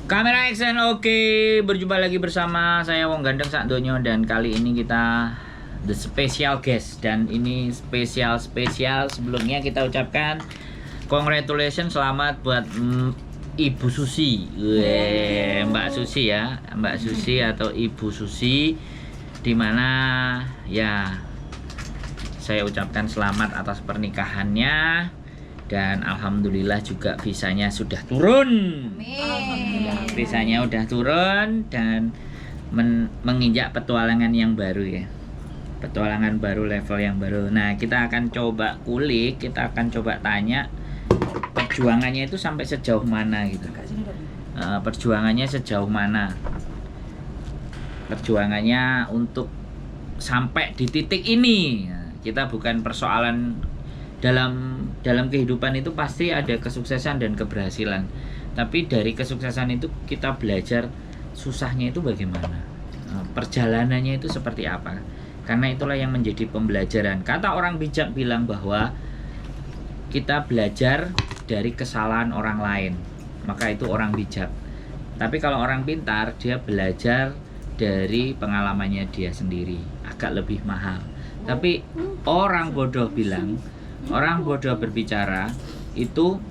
Kamera action, oke. Berjumpa lagi bersama saya Wong Gandeng Sak Donyo. Dan kali ini kita the special guest. Dan ini spesial. Sebelumnya kita ucapkan congratulations, selamat buat Ibu Susi. Mbak Susi ya, Mbak Susi atau Ibu Susi. Dimana ya saya ucapkan selamat atas pernikahannya. Dan alhamdulillah juga visanya sudah turun. Amin. Visanya udah turun dan menginjak petualangan yang baru ya. Petualangan baru, level yang baru. Nah, kita akan coba kulik, kita akan coba tanya perjuangannya itu sampai sejauh mana gitu. Perjuangannya sejauh mana? Perjuangannya untuk sampai di titik ini. Nah, kita bukan persoalan dalam kehidupan itu pasti ada kesuksesan dan keberhasilan. Tapi dari kesuksesan itu kita belajar susahnya itu bagaimana, perjalanannya itu seperti apa. Karena itulah yang menjadi pembelajaran. Kata orang bijak bilang bahwa kita belajar dari kesalahan orang lain, maka itu orang bijak. Tapi kalau orang pintar, dia belajar dari pengalamannya dia sendiri, agak lebih mahal. Tapi orang bodoh bilang, orang bodoh berbicara itu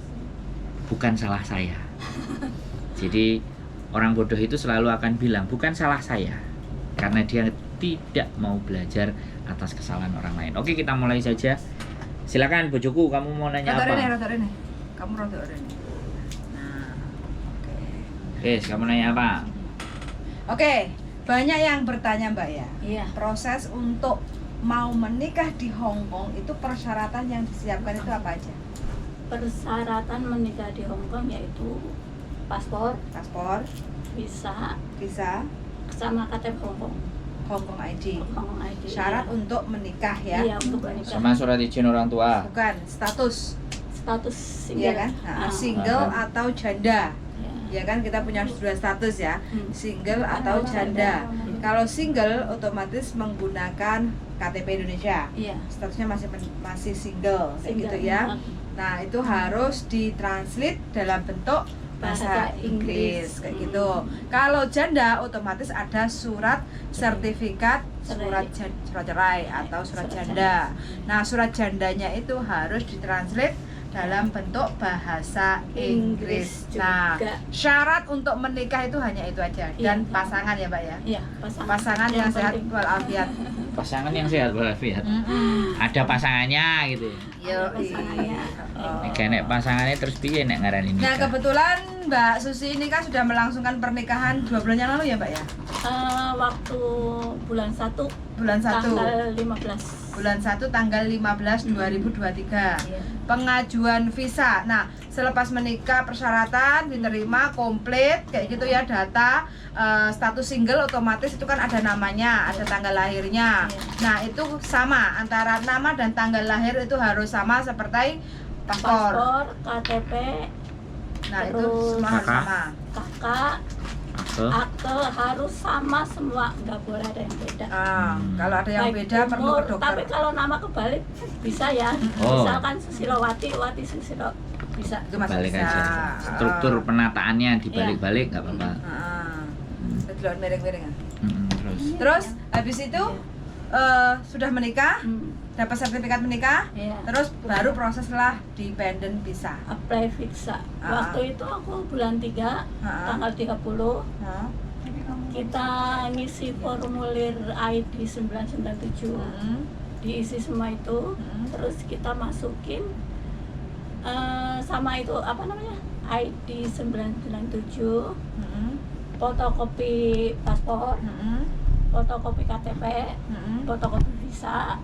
bukan salah saya. Jadi orang bodoh itu selalu akan bilang bukan salah saya, karena dia tidak mau belajar atas kesalahan orang lain. Oke, kita mulai saja. Silakan bojoku, kamu mau nanya apa? Rada rene. Kamu rada rene. Nah, oke. Kamu nanya apa? Oke, banyak yang bertanya Mbak ya. Iya. Proses untuk mau menikah di Hong Kong itu persyaratan yang disiapkan itu apa aja? Persyaratan menikah di Hong Kong yaitu paspor, visa, sama KTP Hong Kong. Hong Kong ID. Hong Kong ID. Syarat iya. untuk menikah ya. Iya, untuk menikah. Sama surat izin orang tua. Bukan, status. Status single. Iya kan? Nah, single Ah. atau janda. Iya. Ya kan kita punya dua status ya. Single atau janda. Janda. Kalau single otomatis menggunakan KTP Indonesia. Iya. Statusnya masih single, kayak gitu ya. Nah, itu harus ditranslate dalam bentuk bahasa Inggris kayak gitu. Kalau janda otomatis ada surat sertifikat surat cerai atau surat janda. Nah, surat jandanya itu harus ditranslate dalam bentuk bahasa Inggris. Nah, syarat untuk menikah itu hanya itu aja dan pasangan ya, Mbak ya. Iya, Pasangan yang sehat walafiat. Pasangan yang sehat walafiat. Ada pasangannya gitu. Yo, pasangannya. Nek pasangannya terus piye nek ngarani nikah? Nah, kebetulan Mbak Susi ini kan sudah melangsungkan pernikahan 2 bulan yang lalu ya, Mbak ya? Waktu bulan 1 tanggal 15. Bulan 1 tanggal 15 2023. Iya. Pengajuan visa. Nah, selepas menikah persyaratan diterima komplit kayak gitu ya, data status single otomatis itu kan ada namanya, ada tanggal lahirnya. Iya. Nah, itu sama antara nama dan tanggal lahir itu harus sama seperti paspor. KTP, Nah, itu terus semua harus kakak. sama. kakak, Akte. akte harus sama semua, nggak boleh ada yang beda. Kalau ada yang Baik beda perlu umur, ke dokter. tapi kalau nama kebalik bisa ya. Oh. Misalkan Susilowati, Wati Susilo bisa. Itu masih Balik bisa. aja. Struktur penataannya dibalik-balik nggak apa-apa. Kejuan miring-miring. Terus. Terus habis itu sudah menikah, dapat sertifikat menikah, Iya. terus baru proses lah dependent visa. Apply visa. Waktu itu aku bulan 3 tanggal 30 Nah, kita ngisi formulir ID 997. Diisi semua itu, terus kita masukin sama itu apa namanya? ID 997, fotokopi paspor, fotokopi KTP, fotokopi visa,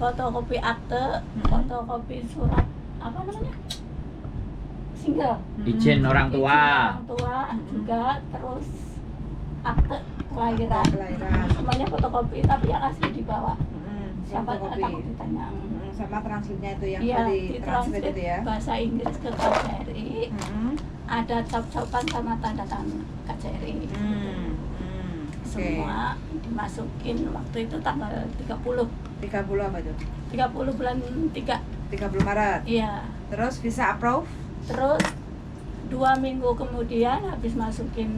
fotokopi akte, fotokopi surat apa namanya? Single. Izin orang Izin tua. orang tua juga, terus akte kelahiran. Kelahiran. Semuanya fotokopi, tapi yang asli dibawa. Siapa fotokopi. takut ditanya. Sama translate-nya itu yang Iya, tadi translate itu ya. bahasa Inggris ke KJRI. Ada cap-capan sama tanda tangan KJRI. Semua dimasukin waktu itu tanggal 30 apa itu? 30 bulan 3. 30 Maret. Iya. Terus visa approve? Terus 2 minggu kemudian habis masukin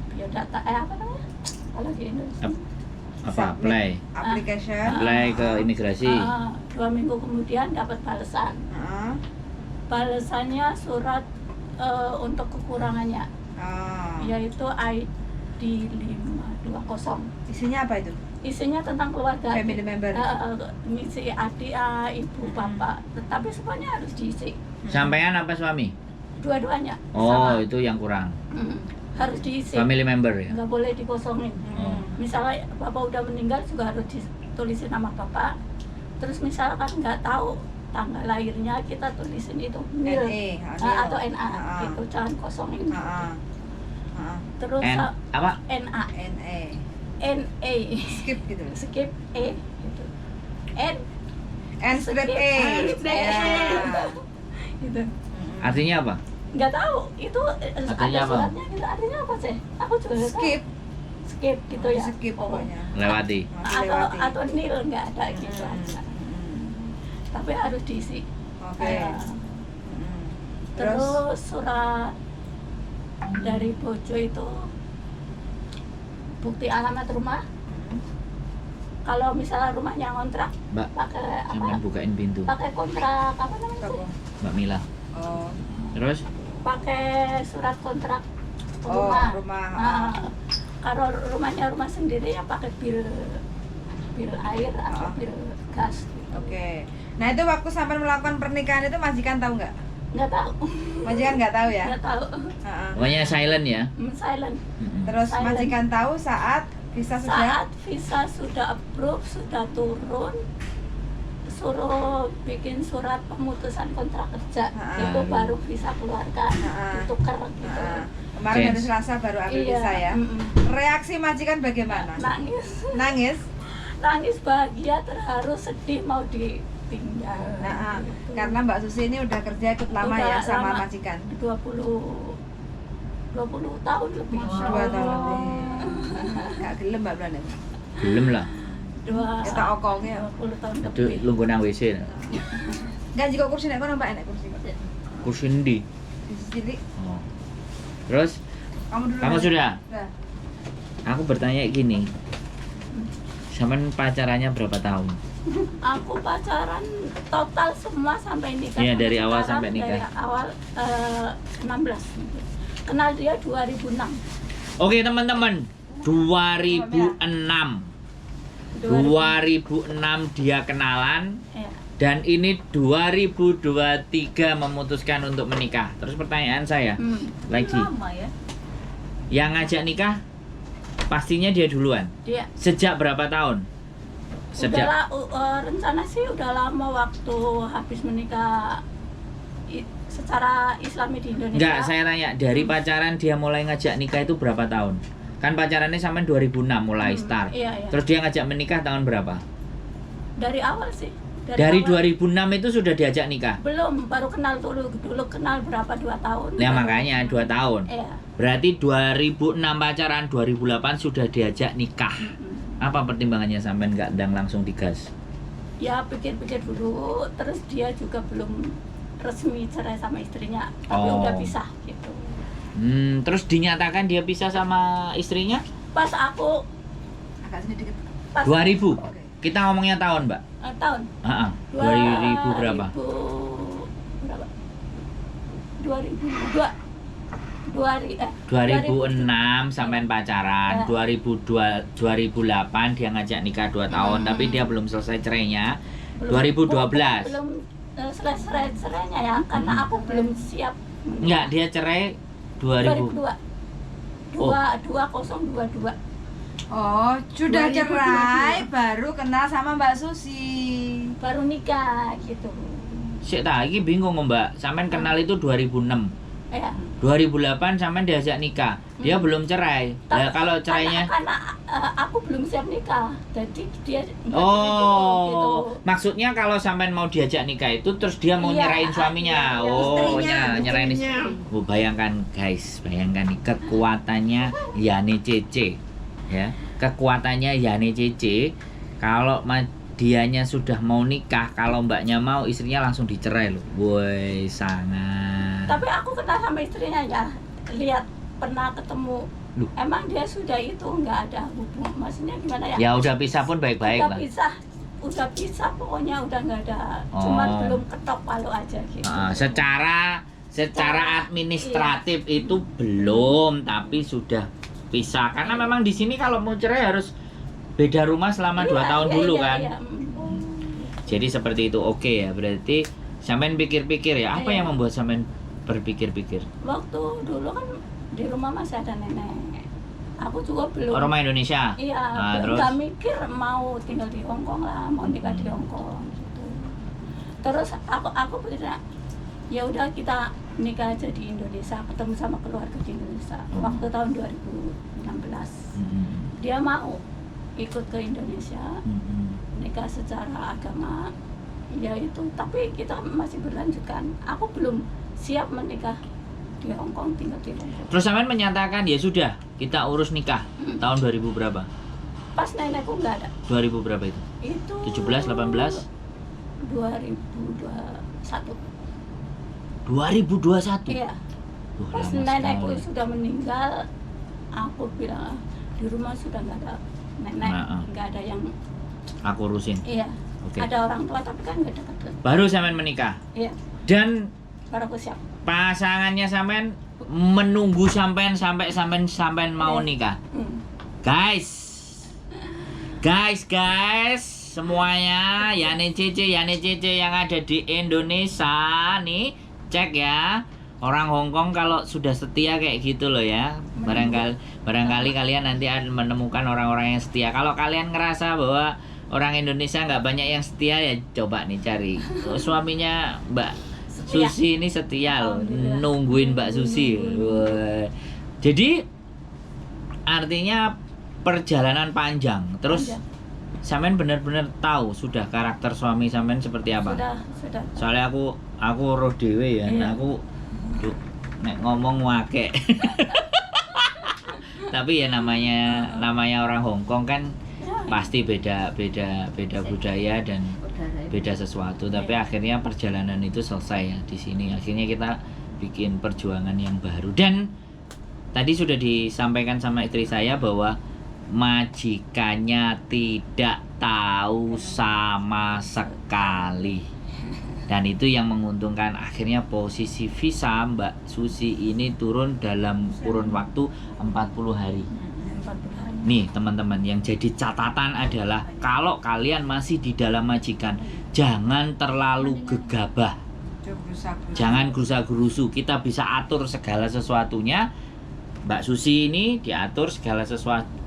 biodata apa namanya kalau di Indonesia Apply application. ke imigrasi. 2 minggu kemudian dapat balasan. Balasannya surat untuk kekurangannya, yaitu ID 520. Isinya apa itu? Isinya tentang keluarga, Family member. ngisi adik, ibu, bapak, tetapi semuanya harus diisi. Sampean apa suami? Dua-duanya. Oh, sama. itu yang kurang. Harus diisi. Family member ya. Nggak boleh dikosongin. Oh. Misalnya bapak udah meninggal juga harus ditulisin nama bapak. Terus misalkan nggak tahu tanggal lahirnya, kita tulisin itu nil NE, atau NA gitu, jangan kosongin. Terus apa? NA, NE. NA, Skip gitu. skip E gitu. N strip E. Ya. Gitu. Artinya apa? Nggak tahu itu Artinya ada apa? suratnya gitu. Artinya apa sih? Aku juga nggak tahu. Skip. Skip gitu ya. Skip pokoknya. Lewati. Atau nil nggak ada gitu aja. Tapi harus diisi. Oke. Terus surat dari Bojo itu bukti alamat rumah. Kalau misalnya rumahnya ngontrak, Mbak, pakai sampean apa? bukain pintu. Pakai kontrak apa namanya sih? Mbak Mila. Oh. Terus Pakai surat kontrak Oh, rumah. rumah. Kalau rumahnya rumah sendiri ya pakai bil air atau bil gas. Oke. Nah, itu waktu sampai melakukan pernikahan itu majikan tahu nggak? Nggak tahu. Majikan nggak tahu ya? Nggak tahu. pokoknya silent ya. Silent. Terus Silent. majikan tahu saat visa sudah Saat visa sudah approve, sudah turun, suruh bikin surat pemutusan kontrak kerja. Itu baru visa keluarga, ditukar gitu. Kemarin hari Change. Selasa baru ambil visa ya. Reaksi majikan bagaimana? Nangis. Nangis? Nangis bahagia, terharu, sedih, mau ditinggal. Nah, Gitu. karena Mbak Susi ini udah kerja ikut lama Udah ya sama lama. majikan. 20 tahun lebih. 2 tahun lebih. Gak gelem Mbak Blanda. Belum lah. Kita okongnya. 20 tahun Itu lebih. lungguh nang WC. Enggak juga kursi nek kono Mbak enek kursi. Kursi ndi? Di sini Oh. Terus kamu dulu. kamu Mbak. sudah? Udah. Aku bertanya gini. Sampean pacarannya berapa tahun? Aku pacaran total semua sampai nikah. Iya, sampai dari awal sekarang, sampai nikah. Dari awal 16. Kenal dia 2006. Oke, teman-teman. 2006. 2006 dia kenalan Ya. dan ini 2023 memutuskan untuk menikah. Terus pertanyaan saya lagi. Lama ya. Yang ngajak nikah pastinya dia duluan. Dia Sejak berapa tahun? Sejak rencana sih udah lama waktu habis menikah secara Islami di Indonesia. Enggak, saya tanya dari pacaran dia mulai ngajak nikah itu berapa tahun? Kan pacarannya sampai 2006 mulai start. Iya, iya. Terus dia ngajak menikah tahun berapa? Dari awal sih. Dari awal. 2006 itu sudah diajak nikah. Belum, baru kenal dulu kenal berapa 2 tahun. Ya makanya 2 tahun. Iya. Berarti 2006 pacaran, 2008 sudah diajak nikah. Apa pertimbangannya sampai nggak ndang langsung digas? Ya pikir-pikir dulu, terus dia juga belum resmi cerai sama istrinya, tapi Oh. udah pisah gitu. Terus dinyatakan dia pisah sama istrinya? Pas aku Agak sini dikit. pas 2000. Oke. Kita ngomongnya tahun, Mbak. Tahun 2000 berapa? 2006 sampai pacaran, 2008 dia ngajak nikah 2 tahun, tapi dia belum selesai cerainya. 2012. Belum selesai cerainya ya, karena aku belum siap. Enggak, dia cerai 2000. 2022. Oh, sudah 2022. cerai baru kenal sama Mbak Susi. Baru nikah gitu. Sik tak iki bingung Mbak. Sampean kenal itu 2006. Ya. 2008 sampean diajak nikah. Dia belum cerai. Nah, kalau cerainya karena aku belum siap nikah. Jadi dia nggak Oh, gitu. maksudnya kalau sampean mau diajak nikah itu terus dia mau Iya, nyerahin suaminya. iya, Oh, istrinya, nyerahin. Oh, bayangkan guys, bayangkan nih kekuatannya Yani Cece. Ya, kekuatannya Yani Cece kalau dianya sudah mau nikah, kalau mbaknya mau istrinya langsung dicerai loh. Woi, sangat Tapi aku kenal sama istrinya ya, lihat pernah ketemu. Loh. Emang dia sudah itu nggak ada hubungan, maksudnya gimana ya? Ya udah pisah pun baik-baik udah lah. udah pisah pokoknya udah nggak ada, Oh. cuman belum ketok palu aja gitu. Secara administratif itu belum, tapi sudah pisah. Karena memang di sini kalau mau cerai harus beda rumah selama 2 tahun dulu kan. Iya. Jadi seperti itu. Oke ya, berarti sampean pikir-pikir ya, apa Iya. yang membuat sampean berpikir-pikir? Waktu dulu kan di rumah masih ada nenek. Aku juga belum. Rumah Indonesia. Iya, Nah, belum terus? nggak mikir mau tinggal di Hong Kong lah, mau nikah di Hong Kong gitu. Terus aku pikir ya udah kita nikah aja di Indonesia, ketemu sama keluarga di Indonesia. Waktu tahun 2016 dia mau ikut ke Indonesia, nikah secara agama ya itu, tapi kita masih berlanjutkan. Aku belum siap menikah di Hong Kong, tinggal di Hong Kong. Terus sampean menyatakan ya sudah, kita urus nikah tahun 2000 berapa? Pas nenekku nggak ada. 2000 berapa itu? Itu 17, 18? 2021. 2021. Iya. Wah, Pas lama nenekku sekali. sudah meninggal, aku bilang di rumah sudah nggak ada nenek, Nah, nggak ada yang Aku urusin. iya. Oke. Ada orang tua tapi kan nggak dekat. Baru sampean menikah. Iya, Dan baru aku siap. pasangannya sampean menunggu sampean sampai mau nikah. Guys, semuanya, Yani Cici yang ada di Indonesia nih, cek ya. Orang Hong Kong kalau sudah setia kayak gitu loh ya. Barangkali kalian nanti akan menemukan orang-orang yang setia. Kalau kalian ngerasa bahwa orang Indonesia nggak banyak yang setia, ya coba nih cari. Suaminya Mbak Setia. Susi ini setia loh, Alhamdulillah. nungguin Mbak Susi. Wah. Jadi artinya perjalanan panjang. Terus Panjang. sampean benar-benar tahu sudah karakter suami sampean seperti apa? Sudah. Soalnya aku roh dhewe ya, Iya. aku nek ngomong wake. Tapi ya namanya orang Hong Kong kan pasti beda budaya dan beda sesuatu. Tapi akhirnya perjalanan itu selesai ya di sini. Akhirnya kita bikin perjuangan yang baru. Dan tadi sudah disampaikan sama istri saya bahwa majikannya tidak tahu sama sekali. Dan itu yang menguntungkan. Akhirnya posisi visa Mbak Susi ini turun dalam kurun waktu 40 hari. 40 hari. Nih teman-teman, yang jadi catatan adalah kalau kalian masih di dalam majikan, jangan terlalu gegabah. Jangan gerusa-gerusu. Kita bisa atur segala sesuatunya. Mbak Susi ini diatur segala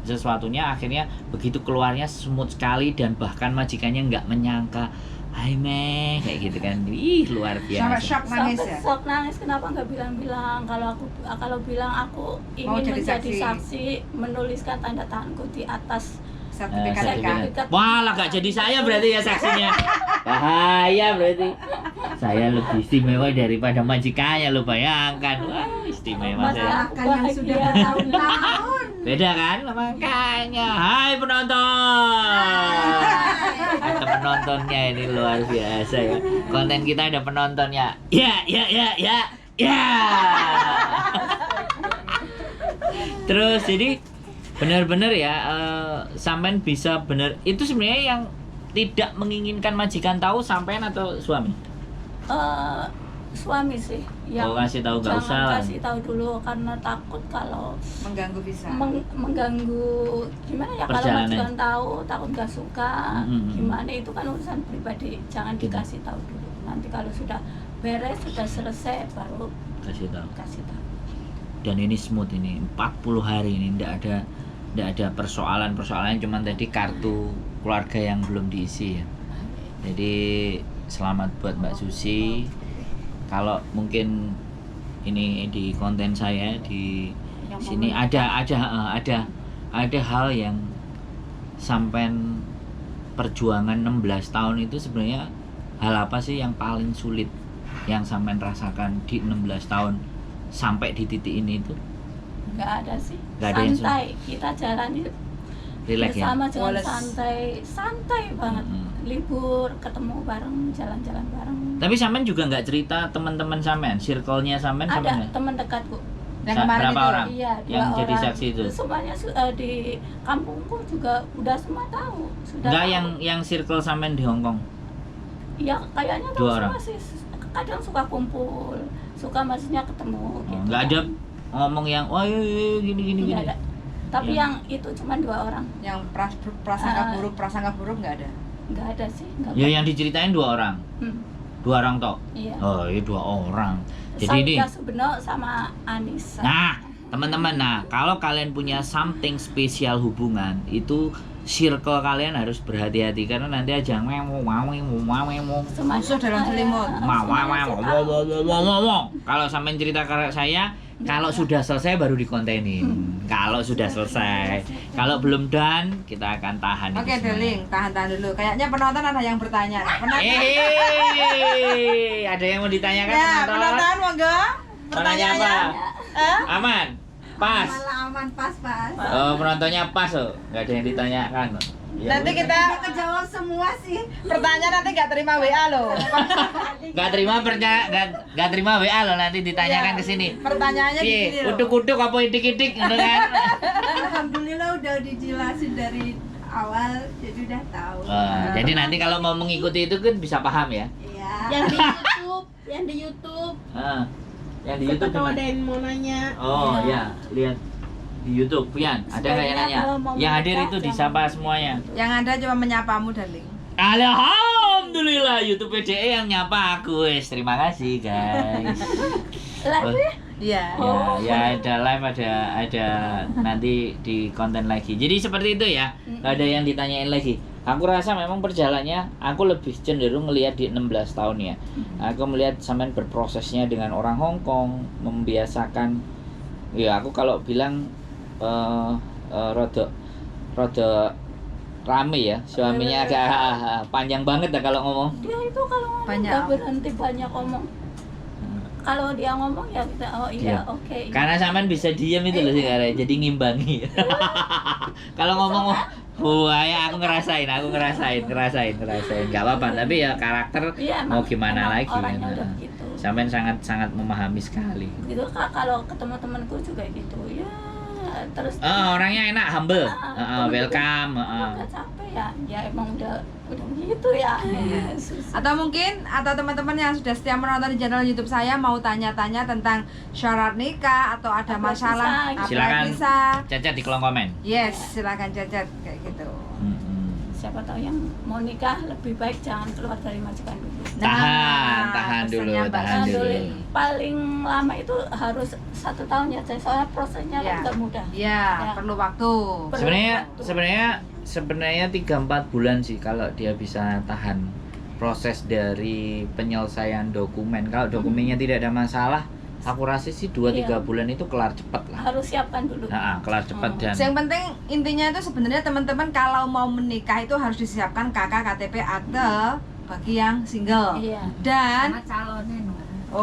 sesuatunya, akhirnya begitu keluarnya smooth sekali, dan bahkan majikannya nggak menyangka, hai meh, kayak gitu kan. Ih, luar Sampai biasa. shock nangis Sampai ya. shock nangis, kenapa nggak bilang-bilang? Kalau bilang aku Mau ingin jadi menjadi saksi. saksi, menuliskan tanda tanganku di atas Sertifikat nikah. sertifikat. Wah, lah gak jadi saya berarti ya saksinya. Bahaya berarti. Saya lebih istimewa daripada majikannya, lo bayangkan. Wah, istimewa saya. Masakan yang sudah bertahun-tahun. Beda kan? Makanya. Hai penonton. Ada penontonnya, ini luar biasa ya. Konten kita ada penontonnya. Ya. Terus jadi benar-benar ya, sampean bisa benar. Itu sebenarnya yang tidak menginginkan majikan tahu, sampean atau suami? Suami sih yang Kasih tahu, nggak usah lah. kasih tahu dulu, karena takut kalau Mengganggu visa. mengganggu gimana ya, kalau Perjalanan. majikan tahu takut nggak suka, Mm-mm. gimana itu kan urusan pribadi, jangan Gitu. dikasih tahu dulu. Nanti kalau sudah beres, sudah selesai, baru Kasih tahu. kasih tahu. Dan ini smooth ini 40 hari ini tidak ada persoalan, cuman tadi kartu keluarga yang belum diisi ya. Jadi selamat buat Mbak Susi. Kalau mungkin ini di konten saya di Yang sini mau ada hal yang sampean perjuangan 16 tahun itu sebenarnya hal apa sih yang paling sulit yang sampean rasakan di 16 tahun sampai di titik ini itu? nggak ada sih, Nggak ada yang santai kita jalani Relax ya. Bersama dengan Wales. santai banget. Libur, ketemu bareng, jalan-jalan bareng. Tapi sampean juga nggak cerita teman-teman sampean, circle-nya sampean Ada nggak? teman dekatku. Yang kemarin Berapa itu. orang? Iya, yang 2 jadi orang. saksi itu? Semuanya di kampungku juga udah semua tahu. Sudah Enggak tahu. yang circle sampean di Hong Kong. Ya kayaknya 2 tahu orang. semua sih. Kadang suka kumpul, suka maksudnya ketemu gitu. Nggak ada ngomong yang wah gini. Nggak ada. Tapi Ya. yang itu cuma 2 orang. Yang prasangka buruk nggak ada. Nggak ada sih, nggak Ya yang diceritain 2 orang. Hmm, 2 orang toh. iya. Oh, iya 2 orang. Jadi ini Sauda Subeno sama Anissa. nah, teman-teman, kalau kalian punya something spesial hubungan, itu circle kalian harus berhati-hati karena nanti aja Semuanya- Musuh dalam selimut. semuanya sih tahu. Kalau sampean cerita ke saya, kalau sudah selesai baru dikontenin. Kalau sudah selesai, kalau belum done, kita akan tahan. Oke, itu semua. Deling, tahan dulu. Kayaknya penonton ada yang bertanya. Ada yang mau ditanyakan Ya, penonton? penonton monggo. Mau nanya apa? Aman? Pas? aman pas. Oh, penontonnya pas oh. Nggak ada yang ditanyakan. Ya Nanti udah. kita Kejawab semua sih. pertanyaan nanti nggak terima WA loh. Nggak terima WA loh nanti ditanyakan ke sini. Pertanyaannya di sini loh. Uduk-uduk apa idik-idik gitu kan? Alhamdulillah udah dijelasin dari awal, jadi udah tahu. Jadi nanti kalau mau mengikuti itu kan bisa paham ya. Iya. Yang di YouTube, Ah, yang di siapa YouTube tahu gimana? ada yang mau nanya. Oh ya, lihat di YouTube, Pian. Ada nggak yang nanya? Kalau mau Yang hadir menikah, itu jangan disapa semuanya. Yang ada cuma menyapamu, Darling. Alhamdulillah YouTube PDE yang nyapa aku, wes. Terima kasih guys. Live ya? Iya. Ya ada live, ada nanti di konten lagi. Jadi seperti itu ya. Nggak ada yang ditanyain lagi. Aku rasa memang perjalannya aku lebih cenderung ngelihat di 16 tahun ya. Aku melihat sampean berprosesnya dengan orang Hong Kong, membiasakan. Ya aku kalau bilang rada rame ya. Suaminya agak panjang banget ya kalau ngomong. Dia itu kalau ngomong Banyak. nggak berhenti banyak ngomong. Kalau dia ngomong ya kita Iya. oke. Karena sampean bisa diam itu loh sekarang, jadi ngimbangi. Kalau ngomong wah ya aku ngerasain. Gak apa-apa, tapi ya karakter Iya, mau emang- gimana emang lagi. orangnya Nah, udah gitu. Sampean sangat memahami sekali. Gitu kalau ketemu temanku juga gitu ya terus Orangnya enak, humble, temen-temen welcome. udah capek ya emang udah gitu ya. Susah. Atau mungkin teman-teman yang sudah setia menonton di channel YouTube saya mau tanya-tanya tentang syarat nikah atau ada Apa masalah bisa, apa Silakan. bisa. Cacat di kolom komen. Yes, silakan cacat kayak gitu. Siapa tahu yang mau nikah lebih baik jangan keluar dari majikan dulu. Tahan dulu, pesannya Mbak tahan Sandi. dulu. Paling lama itu harus 1 tahun ya, soalnya prosesnya Ya. kan nggak mudah. Ya, Ya. perlu waktu. Sebenarnya 3-4 bulan sih kalau dia bisa tahan proses dari penyelesaian dokumen. Kalau dokumennya tidak ada masalah, aku rasa sih 2-3 Iya. bulan itu kelar cepat lah. Harus siapkan dulu. Nah, kelar cepat dan Yang penting intinya itu sebenarnya teman-teman kalau mau menikah itu harus disiapkan KK, KTP, akte bagi yang single. Iya. Dan calonnya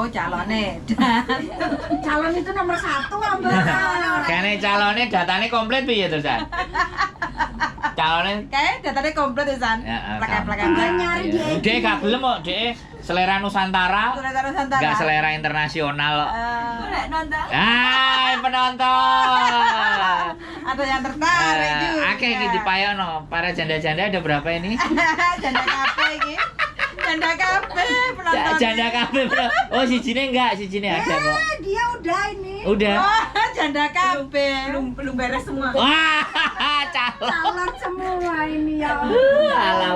calonnya. Dan calon itu nomor 1 ambil kayaknya calonnya datanya komplit piye tuh, San? Calonnya kayak datanya komplit ya, San. ya, Plak-plak. nyari dia. Dek gak gelem kok, Dek. Selera Nusantara, Surat Nusantara. gak selera internasional. nonton. Hai penonton. Ada yang tertarik juga. Akeh iki dipayono. Para janda-janda ada berapa ini? Janda kafe iki. Janda kafe penonton. Janda kafe bro. Oh sijine enggak, sijine ada kok. Dia udah ini. Udah. Wah, janda kafe. Belum beres semua. Wah, calon. Calon semua ini ya Allah. Alah,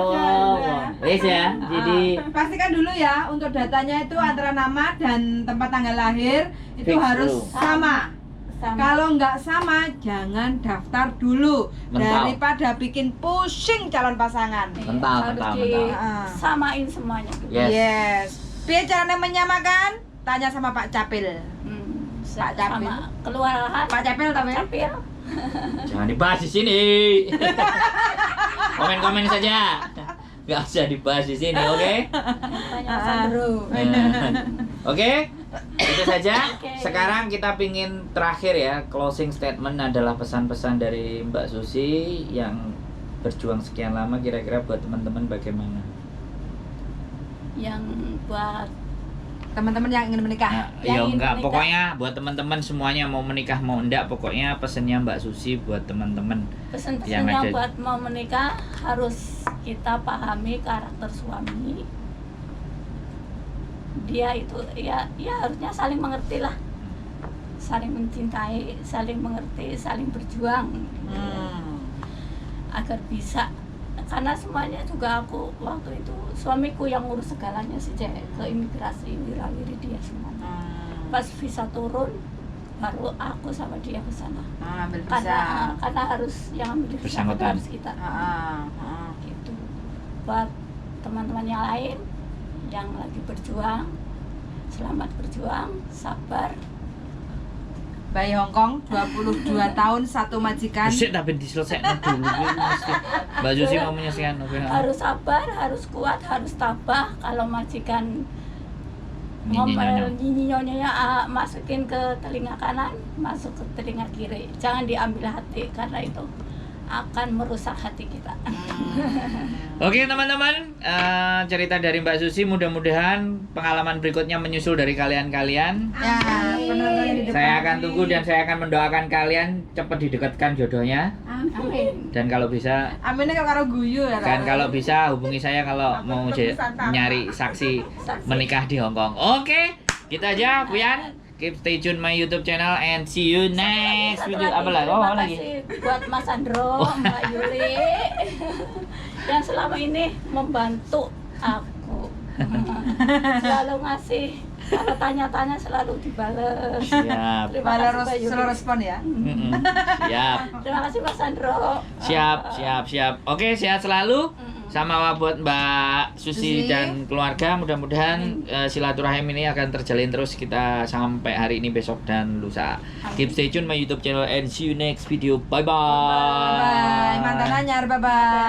wis ya. Jadi Pastikan dulu ya untuk datanya itu antara nama dan tempat tanggal lahir itu Fix harus dulu. sama. Sama. Kalau nggak sama, jangan daftar dulu Mental. daripada bikin pusing calon pasangan. Mental, harus mental. disamain semuanya. Yes. Biar caranya menyamakan, tanya sama Pak Capil. Pak Capil. Sama kelurahan. Pak Capil tapi. Capil. Jangan dibahas di sini. Komen-komen saja. Gak usah dibahas di sini, oke? Tanya Sandro. Oke? itu saja. Oke. Sekarang kita pingin terakhir ya, closing statement adalah pesan-pesan dari Mbak Susi yang berjuang sekian lama, kira-kira buat teman-teman bagaimana? Yang buat Teman-teman yang ingin menikah. Nah, Yang ya ingin enggak, menikah. pokoknya buat teman-teman semuanya mau menikah mau enggak, pokoknya pesannya Mbak Susi buat teman-teman. Yang pesan-pesannya ada- buat mau menikah harus kita pahami karakter suami. Dia itu ya harusnya saling mengerti lah, saling mencintai, saling mengerti, saling berjuang agar bisa. Karena semuanya juga aku waktu itu suamiku yang ngurus segalanya sih, ke imigrasi, wirawiri dia semuanya. Pas visa turun baru aku sama dia ke sana. Ambil bisa. Karena harus yang ambil visa itu Bersangkutan. harus kita. Ah. Gitu. Buat teman-teman yang lain yang lagi berjuang, selamat berjuang, sabar. Bayi Hongkong 22 tahun, satu majikan. Bisa tapi diselesaikan dulu mesti. Mbak Susi mau menyelesaikan, oke. Harus sabar, harus kuat, harus tabah. Kalau majikan ngomel nyinyi-nyonyonya, masukin ke telinga kanan, masuk ke telinga kiri. Jangan diambil hati karena itu akan merusak hati kita. Oke teman-teman, cerita dari Mbak Susi, mudah-mudahan pengalaman berikutnya menyusul dari kalian-kalian. Ya, penonton yang di depan. Saya akan tunggu dan saya akan mendoakan kalian cepat didekatkan jodohnya. Amin. Dan kalau bisa, Aminnya karo guyu ya. kan kalau bisa hubungi saya kalau mau nyari saksi menikah di Hong Kong. Oke, kita aja, Puyan. Keep stay tune my YouTube channel and see you next video. Apa lagi? Oh, Terima lagi. kasih buat Mas Andro, Mbak Yuli yang selama ini membantu aku. Selalu ngasih, kalau tanya-tanya selalu dibales. Siap. Terima kasih Mbak Selalu Yuli. respon ya. Mm-mm. Siap. Terima kasih Mas Andro. Siap. Oke, sehat selalu. Sama buat Mbak Susi Susi. dan keluarga. Mudah-mudahan silaturahim ini akan terjalin terus kita sampai hari ini, besok dan lusa. Keep stay tune my YouTube channel and see you next video. Bye bye. Bye. Mantan anyar, bye bye.